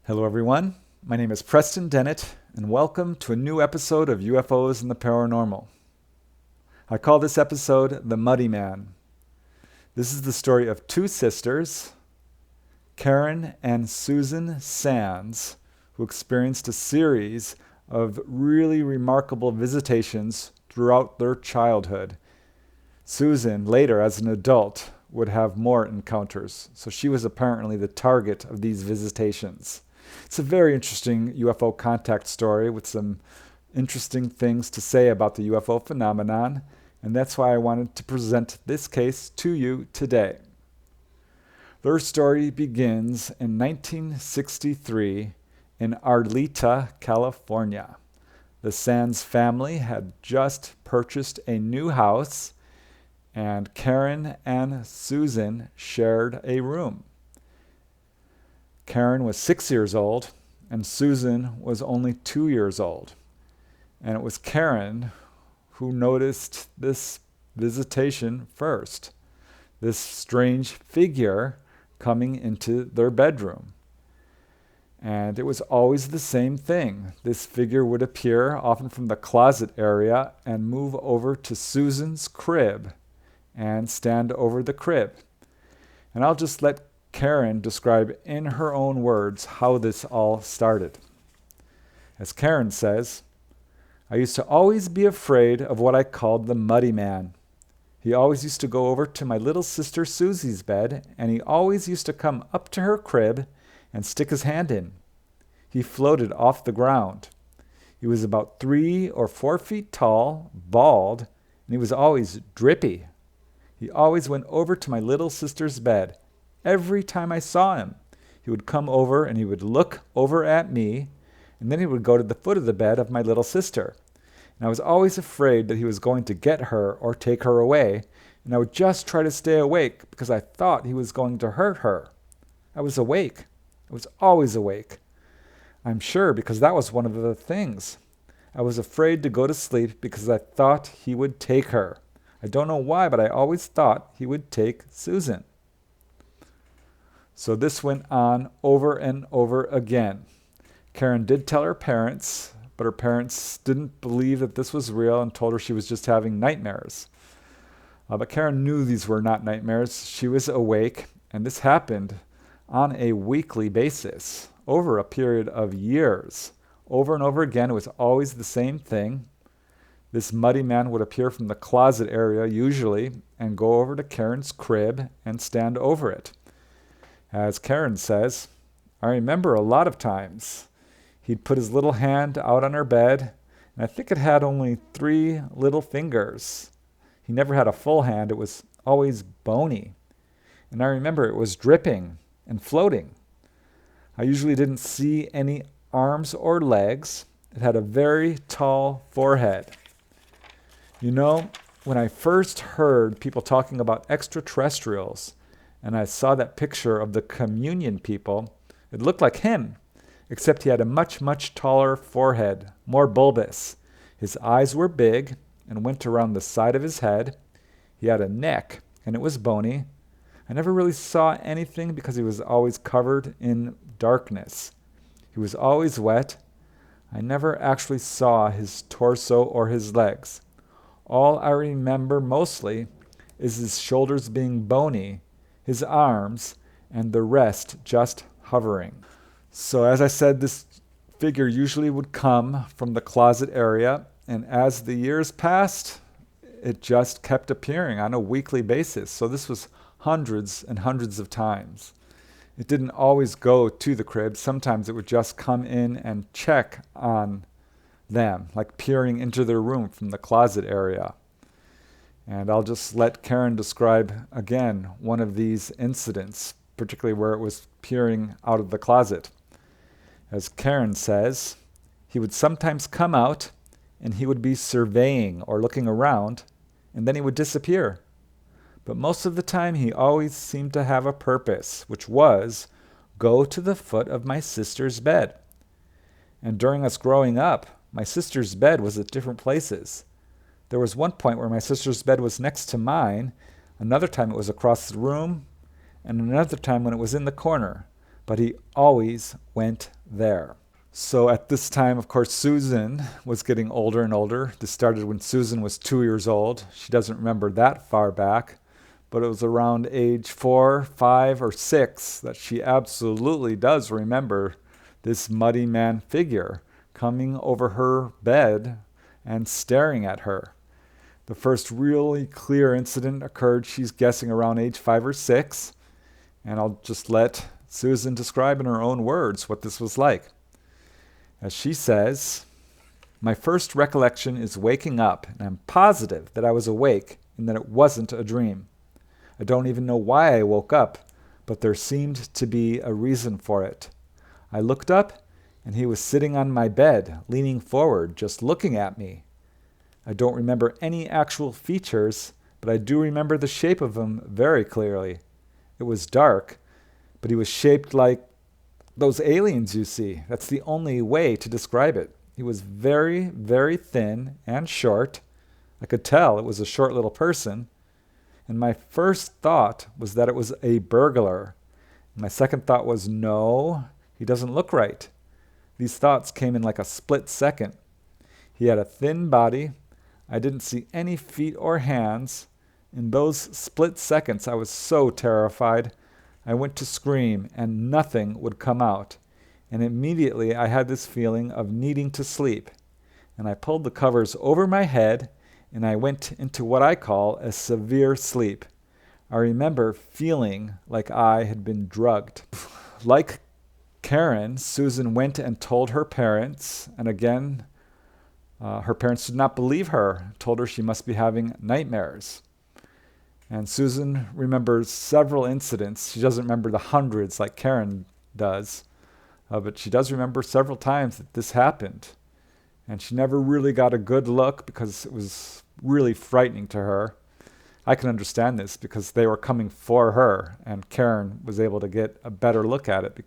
Hello everyone, my name is Preston Dennett, and welcome to a new episode of UFOs and the Paranormal. I call this episode The Muddy Man. This is the story of two sisters, Karen and Susan Sanz, who experienced a series of really remarkable visitations throughout their childhood. Susan, later as an adult, would have more encounters, so she was apparently the target of these visitations. It's a very interesting UFO contact story with some interesting things to say about the UFO phenomenon, and that's why I wanted to present this case to you today. Their story begins in 1963 in Arleta, California. The Sanz family had just purchased a new house, and Karen and Susan shared a room. Karen was 6 years old, and Susan was only 2 years old. And it was Karen who noticed this visitation first, this strange figure coming into their bedroom. And it was always the same thing. This figure would appear often from the closet area and move over to Susan's crib and stand over the crib. And I'll just let Karen describe in her own words how this all started. As Karen says, I used to always be afraid of what I called the muddy man. He always used to go over to my little sister Susie's bed, and he always used to come up to her crib and stick his hand in. He floated off the ground. He was about 3 or 4 feet tall, bald, and he was always drippy. He always went over to my little sister's bed. Every time I saw him, he would come over and he would look over at me, and then he would go to the foot of the bed of my little sister. And I was always afraid that he was going to get her or take her away, and I would just try to stay awake because I thought he was going to hurt her. I was awake. I was always awake. I'm sure because that was one of the things. I was afraid to go to sleep because I thought he would take her. I don't know why, but I always thought he would take Susan. So this went on over and over again. Karen did tell her parents, but her parents didn't believe that this was real and told her she was just having nightmares. But Karen knew these were not nightmares. She was awake, and this happened on a weekly basis over a period of years. Over and over again, it was always the same thing. This muddy man would appear from the closet area usually and go over to Karen's crib and stand over it. As Karen says, I remember a lot of times he'd put his little hand out on her bed, and I think it had only 3 little fingers. He never had a full hand. It was always bony. And I remember it was dripping and floating. I usually didn't see any arms or legs. It had a very tall forehead. You know, when I first heard people talking about extraterrestrials, and I saw that picture of the communion people, it looked like him, except he had a much, much taller forehead, more bulbous. His eyes were big and went around the side of his head. He had a neck, and it was bony. I never really saw anything because he was always covered in darkness. He was always wet. I never actually saw his torso or his legs. All I remember mostly is his shoulders being bony, his arms, and the rest just hovering. So as I said, this figure usually would come from the closet area, and as the years passed, it just kept appearing on a weekly basis. So this was hundreds and hundreds of times. It didn't always go to the crib. Sometimes it would just come in and check on them, like peering into their room from the closet area. And I'll just let Karen describe again one of these incidents, particularly where it was peering out of the closet. As Karen says, he would sometimes come out and he would be surveying or looking around, and then he would disappear. But most of the time he always seemed to have a purpose, which was go to the foot of my sister's bed. And during us growing up, my sister's bed was at different places. There was one point where my sister's bed was next to mine, another time it was across the room, and another time when it was in the corner. but he always went there. So at this time, of course, Susan was getting older and older. This started when Susan was 2 years old. She doesn't remember that far back, but it was around age 4, 5, or 6 that she absolutely does remember this muddy man figure coming over her bed and staring at her. The first really clear incident occurred, she's guessing, around age 5 or 6, and I'll just let Susan describe in her own words what this was like. As she says, "My first recollection is waking up, and I'm positive that I was awake and that it wasn't a dream. I don't even know why I woke up, but there seemed to be a reason for it. I looked up, and he was sitting on my bed, leaning forward, just looking at me. I don't remember any actual features, but I do remember the shape of him very clearly. It was dark, but he was shaped like those aliens you see. That's the only way to describe it. He was very, very thin and short. I could tell it was a short little person. And my first thought was that it was a burglar. My second thought was, no, he doesn't look right. These thoughts came in like a split second. He had a thin body. I didn't see any feet or hands. In those split seconds, I was so terrified. I went to scream, and nothing would come out. And immediately I had this feeling of needing to sleep. And I pulled the covers over my head, and I went into what I call a severe sleep. I remember feeling like I had been drugged." Like Karen, Susan went and told her parents, and again, her parents did not believe her, told her she must be having nightmares. And Susan remembers several incidents. She doesn't remember the hundreds like Karen does, but she does remember several times that this happened. And she never really got a good look because it was really frightening to her. I can understand this because they were coming for her, and Karen was able to get a better look at it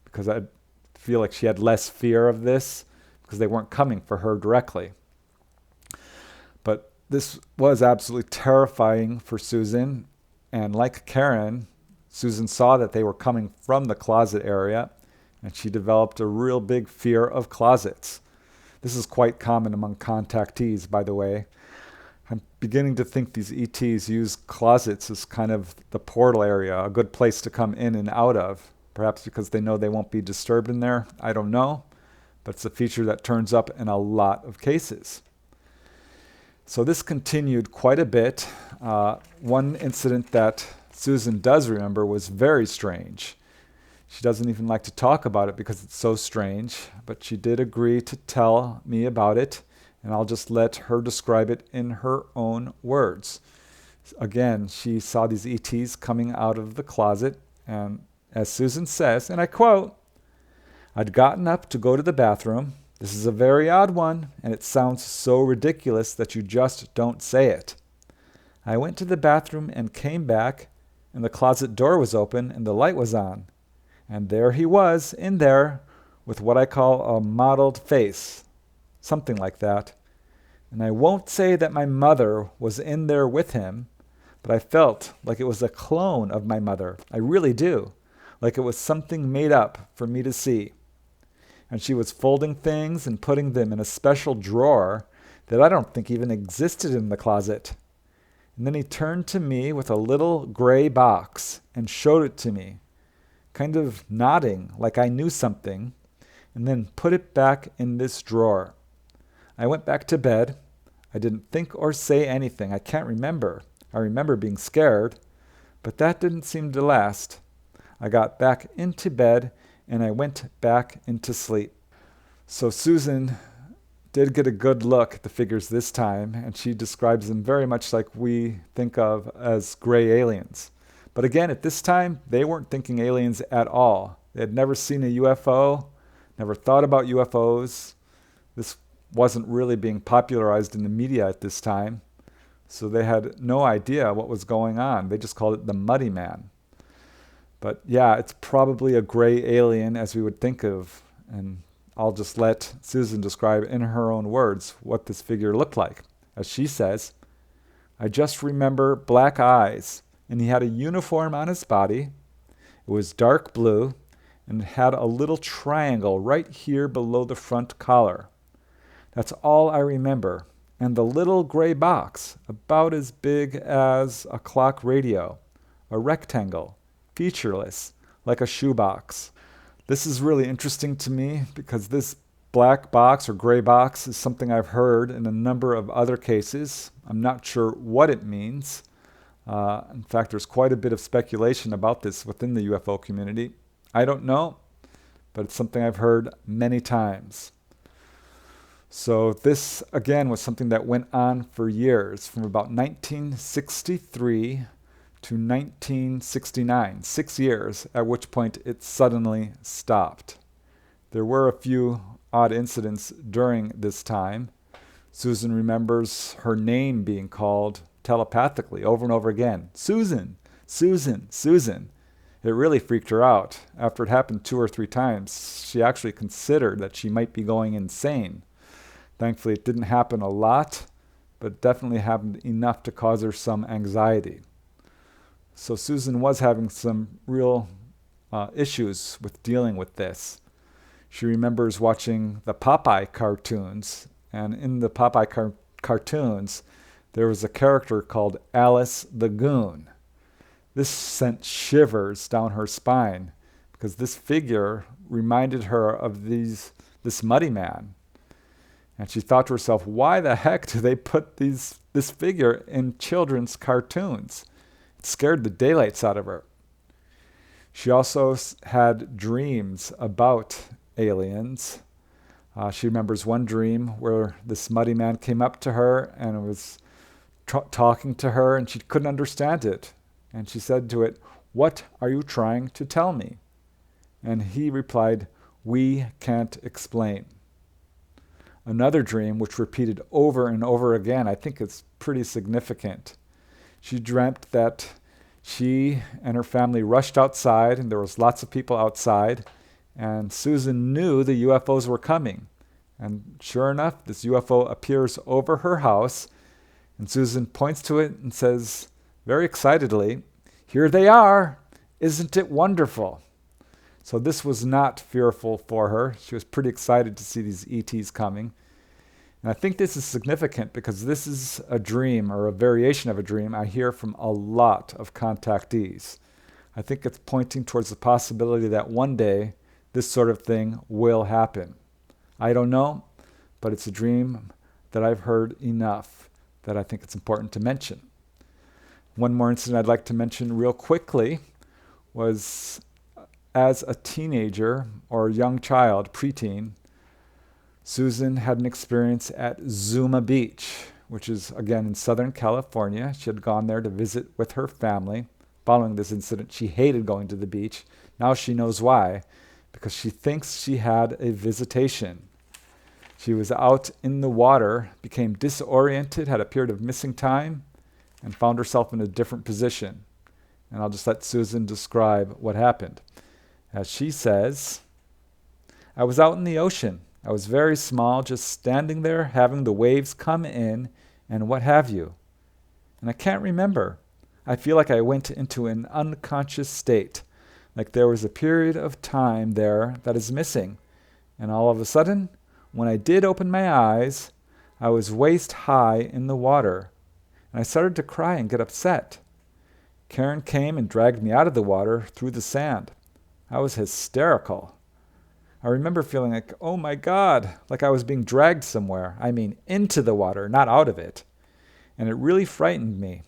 because I feel like she had less fear of this because they weren't coming for her directly. But this was absolutely terrifying for Susan, and like Karen, Susan saw that they were coming from the closet area, and she developed a real big fear of closets. This is quite common among contactees, by the way. I'm beginning to think these ETs use closets as kind of the portal area, a good place to come in and out of, perhaps because they know they won't be disturbed in there. I don't know, but it's a feature that turns up in a lot of cases. So this continued quite a bit. One incident that Susan does remember was very strange. She doesn't even like to talk about it because it's so strange, but she did agree to tell me about it, and I'll just let her describe it in her own words. Again, she saw these ETs coming out of the closet, and as Susan says, and I quote, "I'd gotten up to go to the bathroom. This is a very odd one, and it sounds so ridiculous that you just don't say it. I went to the bathroom and came back, and the closet door was open and the light was on. And there he was, in there, with what I call a mottled face, something like that. And I won't say that my mother was in there with him, but I felt like it was a clone of my mother. I really do, like it was something made up for me to see. And she was folding things and putting them in a special drawer that I don't think even existed in the closet. And then he turned to me with a little gray box and showed it to me, kind of nodding like I knew something, and then put it back in this drawer. I went back to bed. I didn't think or say anything. I can't remember. I remember being scared, but that didn't seem to last. I got back into bed, and I went back into sleep." So Susan did get a good look at the figures this time, and she describes them very much like we think of as gray aliens. But again, at this time, they weren't thinking aliens at all. They had never seen a UFO, never thought about UFOs. This wasn't really being popularized in the media at this time, so they had no idea what was going on. They just called it the Muddy Man. But yeah, it's probably a gray alien as we would think of, and I'll just let Susan describe in her own words what this figure looked like. As she says, "I just remember black eyes, and he had a uniform on his body. It was dark blue, and it had a little triangle right here below the front collar. That's all I remember. And the little gray box, about as big as a clock radio, a rectangle, featureless, like a shoebox. This is really interesting to me because this black box or gray box is something I've heard in a number of other cases. I'm not sure what it means. In fact, there's quite a bit of speculation about this within the UFO community. I don't know, but it's something I've heard many times. So this, again, was something that went on for years, from about 1963 to 1969, 6 years, at which point it suddenly stopped. There were a few odd incidents during this time. Susan remembers her name being called telepathically over and over again. Susan, Susan, Susan. It really freaked her out. After it happened 2 or 3 times, she actually considered that she might be going insane. Thankfully, it didn't happen a lot, but it definitely happened enough to cause her some anxiety. So Susan was having some real issues with dealing with this. She remembers watching the Popeye cartoons, and in the Popeye cartoons, there was a character called Alice the Goon. This sent shivers down her spine because this figure reminded her of this Muddy Man. And she thought to herself, why the heck do they put this figure in children's cartoons? It scared the daylights out of her. She also had dreams about aliens. She remembers one dream where this Muddy Man came up to her and was talking to her, and she couldn't understand it. And she said to it, "What are you trying to tell me?" And he replied, "We can't explain." Another dream, which repeated over and over again, I think it's pretty significant. She dreamt that she and her family rushed outside, and there was lots of people outside, and Susan knew the UFOs were coming. And sure enough, this UFO appears over her house, and Susan points to it and says, very excitedly, "Here they are! Isn't it wonderful?" So this was not fearful for her. She was pretty excited to see these ETs coming. And I think this is significant because this is a dream or a variation of a dream I hear from a lot of contactees. I think it's pointing towards the possibility that one day this sort of thing will happen. I don't know, but it's a dream that I've heard enough that I think it's important to mention. One more incident I'd like to mention real quickly was as a teenager or young child, preteen, Susan had an experience at Zuma Beach, which is, again, in Southern California. She had gone there to visit with her family. Following this incident, she hated going to the beach. Now she knows why, because she thinks she had a visitation. She was out in the water, became disoriented, had a period of missing time, and found herself in a different position. And I'll just let Susan describe what happened. As she says, "I was out in the ocean. I was very small, just standing there, having the waves come in and what have you. And I can't remember. I feel like I went into an unconscious state, like there was a period of time there that is missing. And all of a sudden, when I did open my eyes, I was waist high in the water. And I started to cry and get upset. Karen came and dragged me out of the water through the sand. I was hysterical. I remember feeling like, oh my God, like I was being dragged somewhere. I mean, into the water, not out of it. And it really frightened me.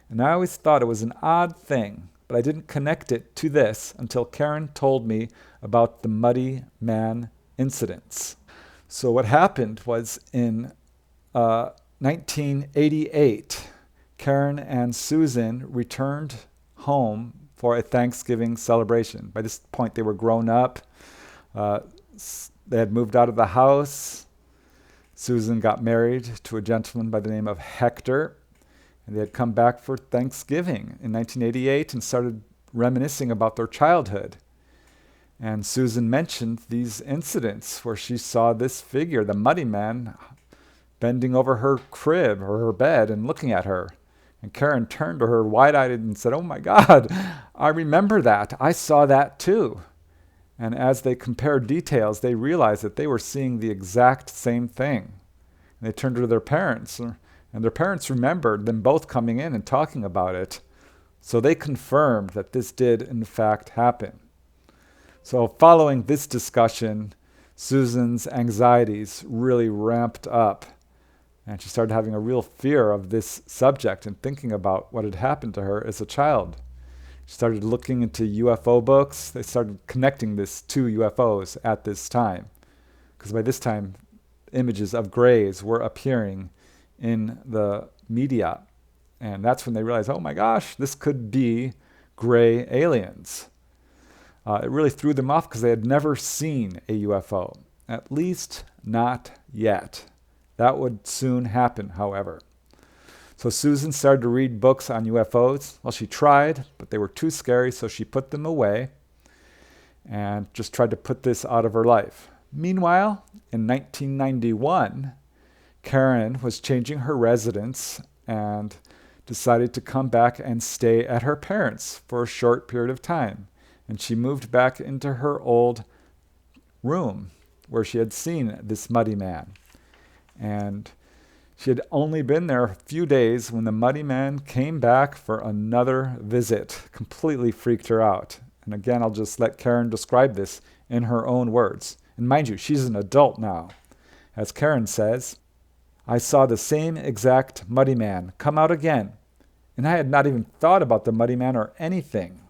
And I always thought it was an odd thing, but I didn't connect it to this until Karen told me about the Muddy Man incidents. So what happened was in 1988, Karen and Susan returned home for a Thanksgiving celebration. By this point, they were grown up. They had moved out of the house. Susan got married to a gentleman by the name of Hector, and they had come back for Thanksgiving in 1988 and started reminiscing about their childhood. And Susan mentioned these incidents where she saw this figure, the Muddy Man, bending over her crib or her bed and looking at her. And Karen turned to her wide-eyed and said, "Oh my God, I remember that. I saw that too." And as they compared details, they realized that they were seeing the exact same thing. And they turned to their parents, and their parents remembered them both coming in and talking about it. So they confirmed that this did, in fact, happen. So following this discussion, Susan's anxieties really ramped up. And she started having a real fear of this subject and thinking about what had happened to her as a child. She started looking into UFO books. They started connecting this to UFOs at this time. Because by this time, images of grays were appearing in the media. And that's when they realized, oh my gosh, this could be gray aliens. It really threw them off because they had never seen a UFO. At least not yet. That would soon happen, however. So Susan started to read books on UFOs. Well, she tried, but they were too scary, so she put them away and just tried to put this out of her life. Meanwhile, in 1991, Karen was changing her residence and decided to come back and stay at her parents' for a short period of time. And she moved back into her old room where she had seen this muddy man. And she had only been there a few days when the muddy man came back for another visit. Completely freaked her out. And again, I'll just let Karen describe this in her own words. And mind you, she's an adult now. As Karen says, I saw the same exact muddy man come out again, and I had not even thought about the muddy man or anything.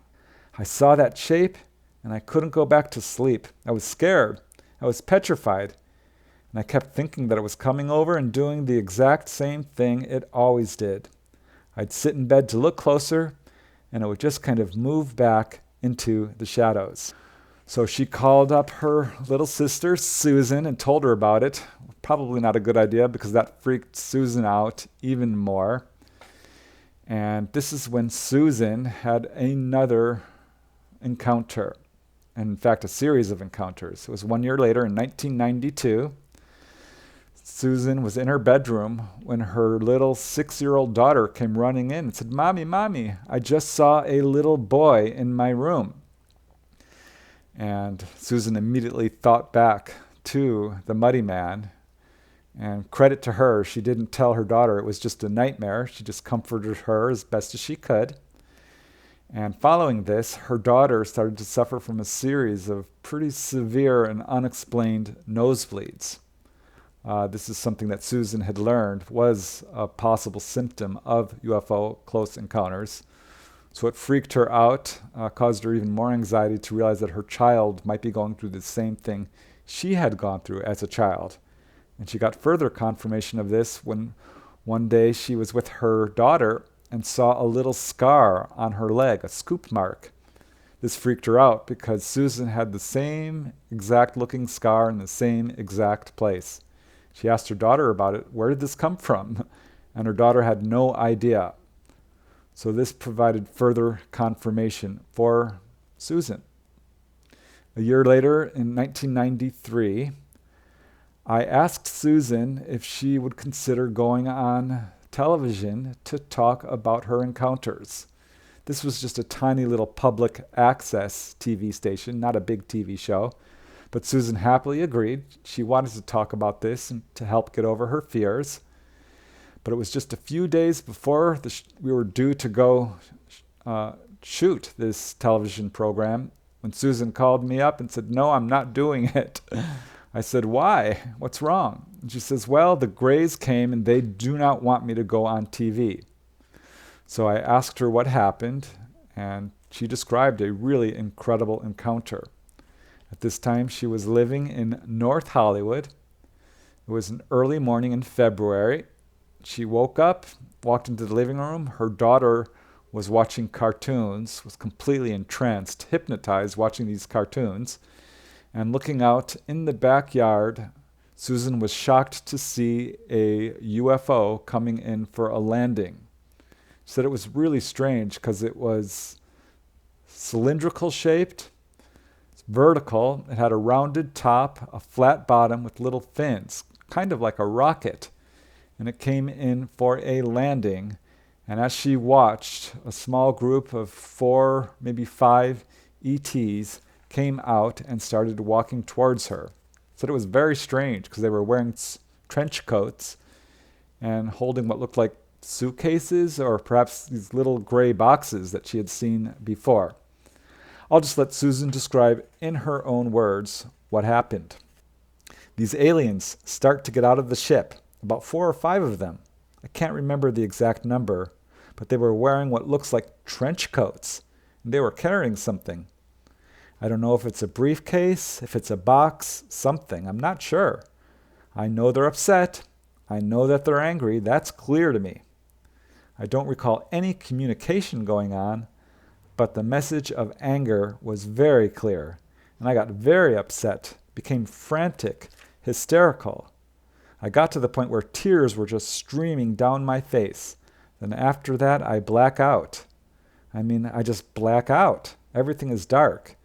I saw that shape, and I couldn't go back to sleep. I was scared. I was petrified. And I kept thinking that it was coming over and doing the exact same thing it always did. I'd sit in bed to look closer, and it would just kind of move back into the shadows. So she called up her little sister, Susan, and told her about it. Probably not a good idea because that freaked Susan out even more. And this is when Susan had another encounter. And in fact, a series of encounters. It was 1 year later in 1992. Susan was in her bedroom when her little 6-year-old daughter came running in and said, Mommy, Mommy, I just saw a little boy in my room. And Susan immediately thought back to the muddy man. And credit to her, she didn't tell her daughter it was just a nightmare. She just comforted her as best as she could. And following this, her daughter started to suffer from a series of pretty severe and unexplained nosebleeds. This is something that Susan had learned was a possible symptom of UFO close encounters. So it freaked her out, caused her even more anxiety to realize that her child might be going through the same thing she had gone through as a child. And she got further confirmation of this when one day she was with her daughter and saw a little scar on her leg, a scoop mark. This freaked her out because Susan had the same exact looking scar in the same exact place. She asked her daughter about it. Where did this come from? And her daughter had no idea. So this provided further confirmation for Susan. A year later, in 1993, I asked Susan if she would consider going on television to talk about her encounters. This was just a tiny little public access TV station, not a big TV show. But Susan happily agreed. She wanted to talk about this and to help get over her fears. But it was just a few days before we were due to go shoot this television program when Susan called me up and said, No, I'm not doing it. I said, Why? What's wrong? And she says, Well, the Greys came and they do not want me to go on TV. So I asked her what happened, and she described a really incredible encounter. At this time, she was living in North Hollywood. It was an early morning in February. She woke up, walked into the living room. Her daughter was watching cartoons, was completely entranced, hypnotized watching these cartoons. And looking out in the backyard, Susan was shocked to see a UFO coming in for a landing. She said it was really strange because it was cylindrical shaped, vertical. It had a rounded top, a flat bottom with little fins, kind of like a rocket. And it came in for a landing. And as she watched, a small group of 4, maybe 5 ETs came out and started walking towards her. Said it was very strange because they were wearing trench coats and holding what looked like suitcases or perhaps these little gray boxes that she had seen before. I'll just let Susan describe in her own words what happened. These aliens start to get out of the ship, about 4 or 5 of them. I can't remember the exact number, but they were wearing what looks like trench coats, and they were carrying something. I don't know if it's a briefcase, if it's a box, something. I'm not sure. I know they're upset. I know that they're angry. That's clear to me. I don't recall any communication going on, but the message of anger was very clear, and I got very upset, became frantic, hysterical. I got to the point where tears were just streaming down my face. Then after that, I black out. I just black out. Everything is dark.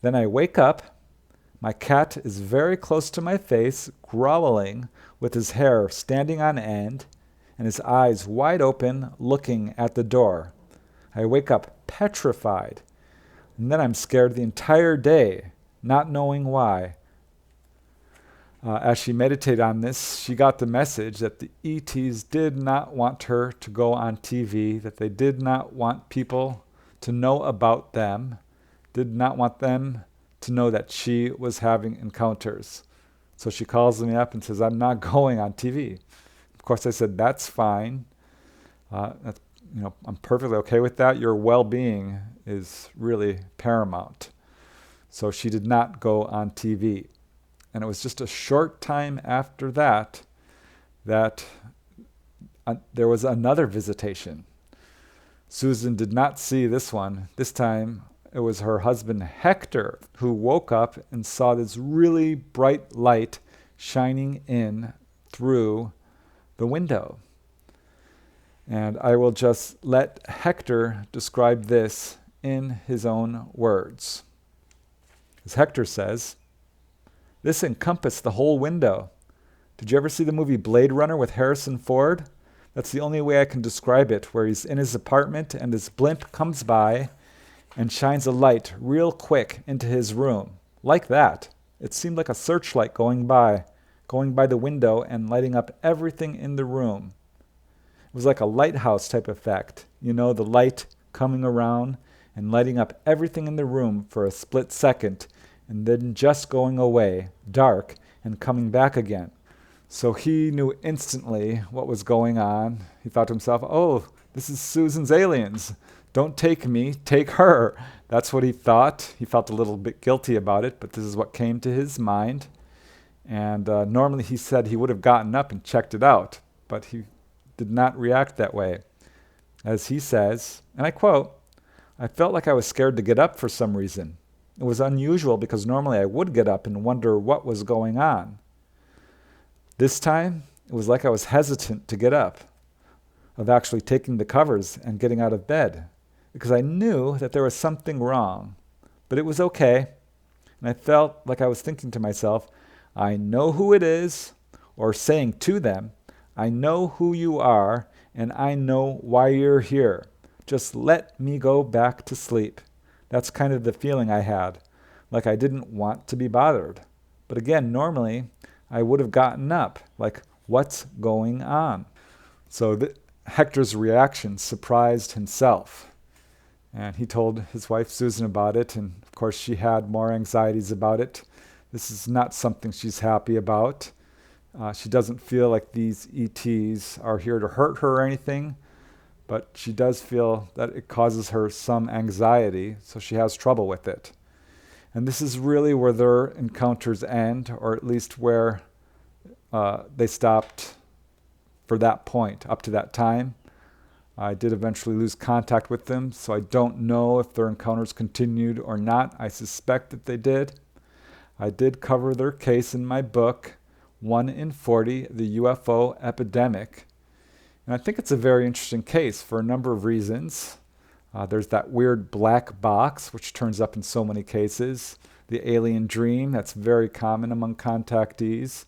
Then I wake up. My cat is very close to my face, growling, with his hair standing on end, and his eyes wide open, looking at the door. I wake up petrified, and then I'm scared the entire day, not knowing why. As she meditated on this, she got the message that the ETs did not want her to go on TV, that they did not want people to know about them, did not want them to know that she was having encounters. So she calls me up and says, I'm not going on TV. Of course, I said, that's fine. I'm perfectly okay with that. Your well-being is really paramount. So she did not go on TV. And it was just a short time after that there was another visitation. Susan did not see this one. This time it was her husband Hector who woke up and saw this really bright light shining in through the window. And I will just let Hector describe this in his own words. As Hector says, this encompassed the whole window. Did you ever see the movie Blade Runner with Harrison Ford? That's the only way I can describe it, where he's in his apartment and his blimp comes by and shines a light real quick into his room. Like that. It seemed like a searchlight going by the window and lighting up everything in the room. It was like a lighthouse type effect. The light coming around and lighting up everything in the room for a split second and then just going away, dark, and coming back again. So he knew instantly what was going on. He thought to himself, oh, this is Susan's aliens. Don't take me, take her. That's what he thought. He felt a little bit guilty about it, but this is what came to his mind. And normally he said he would have gotten up and checked it out, but he did not react that way. As he says, and I quote, I felt like I was scared to get up for some reason. It was unusual because normally I would get up and wonder what was going on. This time, it was like I was hesitant to get up, of actually taking the covers and getting out of bed, because I knew that there was something wrong. But it was okay, and I felt like I was thinking to myself, I know who it is, or saying to them, I know who you are, and I know why you're here. Just let me go back to sleep. That's kind of the feeling I had, like I didn't want to be bothered. But again, normally, I would have gotten up, like, what's going on? So Hector's reaction surprised himself. And he told his wife Susan about it, and of course she had more anxieties about it. This is not something she's happy about. She doesn't feel like these ETs are here to hurt her or anything, but she does feel that it causes her some anxiety, so she has trouble with it. And this is really where their encounters end, or at least where they stopped for that point, up to that time. I did eventually lose contact with them, so I don't know if their encounters continued or not. I suspect that they did. I did cover their case in my book, 1 in 40, the UFO Epidemic. And I think it's a very interesting case for a number of reasons. There's that weird black box, which turns up in so many cases. The alien dream, that's very common among contactees.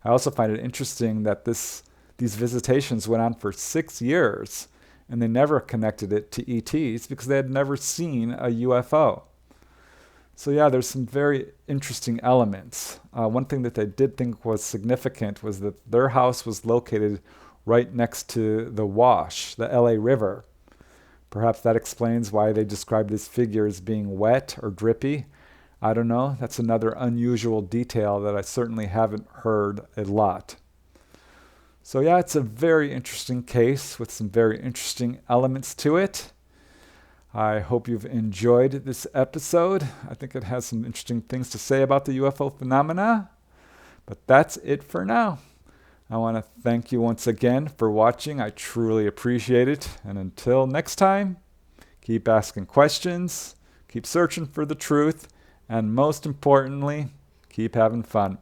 I also find it interesting that these visitations went on for 6 years, and they never connected it to ETs because they had never seen a UFO. So yeah, there's some very interesting elements. One thing that they did think was significant was that their house was located right next to the Wash, the LA River. Perhaps that explains why they described this figure as being wet or drippy. I don't know. That's another unusual detail that I certainly haven't heard a lot. So yeah, it's a very interesting case with some very interesting elements to it. I hope you've enjoyed this episode. I think it has some interesting things to say about the UFO phenomena. But that's it for now. I want to thank you once again for watching. I truly appreciate it. And until next time, keep asking questions, keep searching for the truth, and most importantly, keep having fun.